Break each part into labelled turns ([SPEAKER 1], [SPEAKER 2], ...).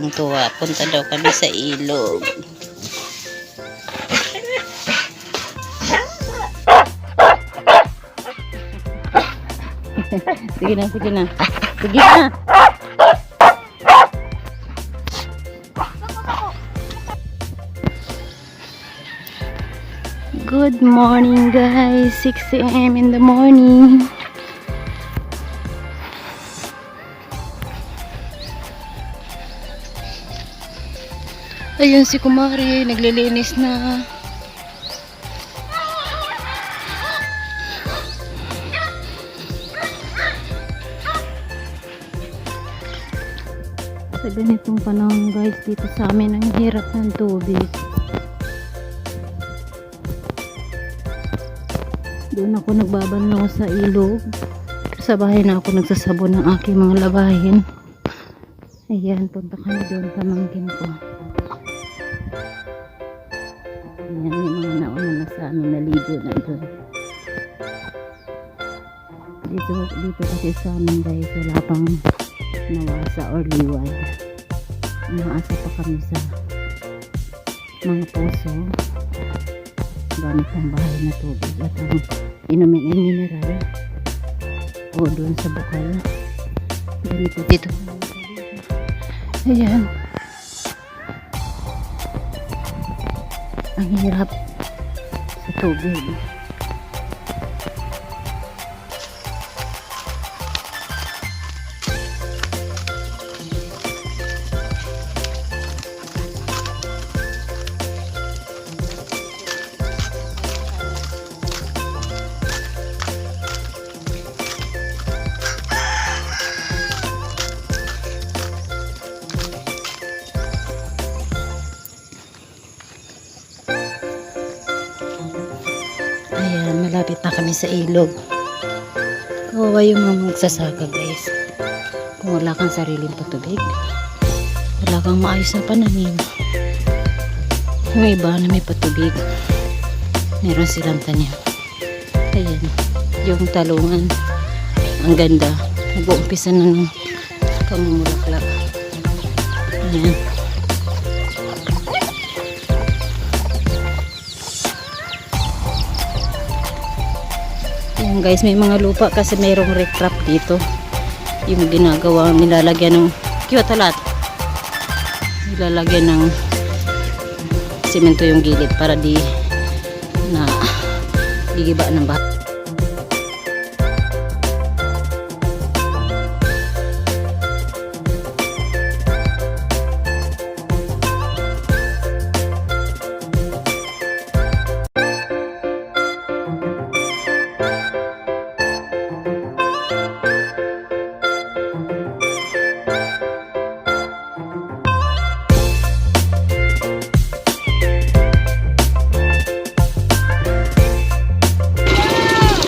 [SPEAKER 1] tuwang-tuwa. Punta daw kami sa ilog. Sige na, sige na. Sige na. Good morning guys. 6 AM in the morning. Ayun si Kumari, naglilinis na. Sa ganitong panahon guys, dito sa amin ang hirap ng tubig. Doon ako nagbabanlaw sa ilog. Sa bahay na ako nagsasabon ng aking mga labahin. Ayan, punta kami doon, pamangkin ko. Ayan, yung mga nauna na sa amin naligo na doon. Dito kasi sa amin guys, wala pang nawasa or liwad. Umaasa pa kami sa mga puso gamit ang bahay na tubig at ang inumin ay mineral o doon sa bukal ganito dito. Ayan, ang hirap sa tubig. Ayan, malapit na kami sa ilog. Kawawa yung mga magsasaka guys. Kung wala kang sariling patubig, wala kang maayos na pananim. Yung iba na may patubig, meron silang tanim. Ayan, yung talungan, ang ganda. Nag-uumpisa na ng kamumulaklak. Ayan. Ayan guys, may mga lupa kasi mayroong recrap dito. Yung ginagawa, nilalagyan ng kyotalat. Nilalagyan ng simento yung gilid para di na gigiba ng bahay.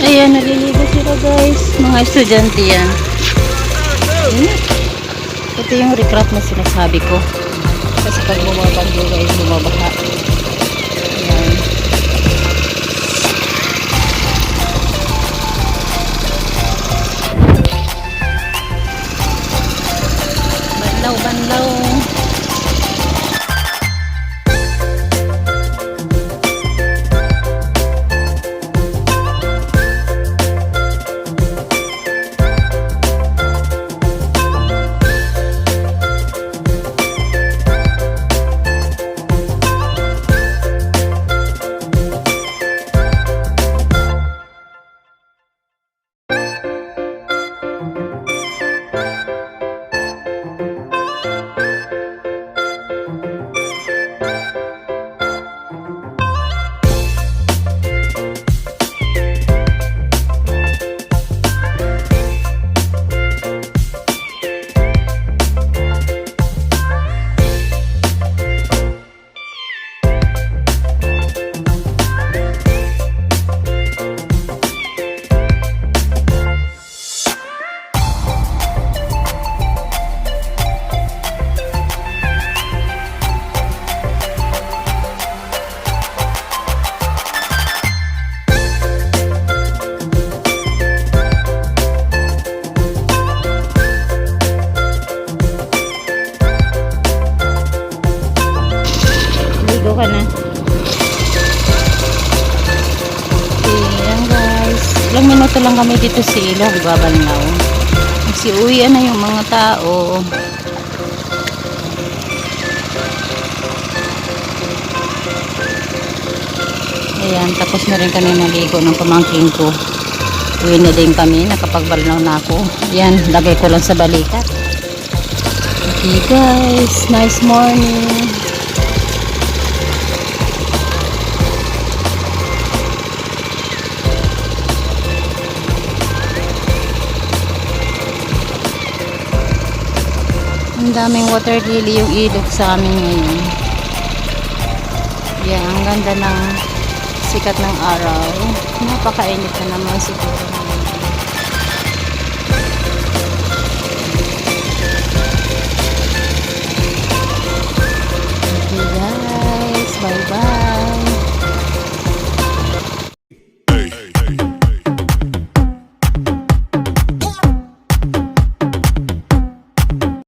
[SPEAKER 1] Ayan, naliligo sila guys. Mga estudyante yan. Ito yung recrap na sinasabi ko. Kasi pag bumabagyo guys, bumabaha. Ayan. Banlaw, banlaw. Maligo ka na. Ayan guys. Ilang minuto lang kami dito sa ilog. Babalnaw. Magsiuwian na yung mga tao. Ayan. Tapos na rin kami maligo ng pamangking ko. Uwi na din kami. Nakapagbalnaw na ako. Ayan. Lagay ko lang sa balikat. Okay guys. Nice morning. Ang daming water lily yung ilog sa amin ngayon. Yan, ang ganda ng sikat ng araw. Napakainit na naman siguro ngayon.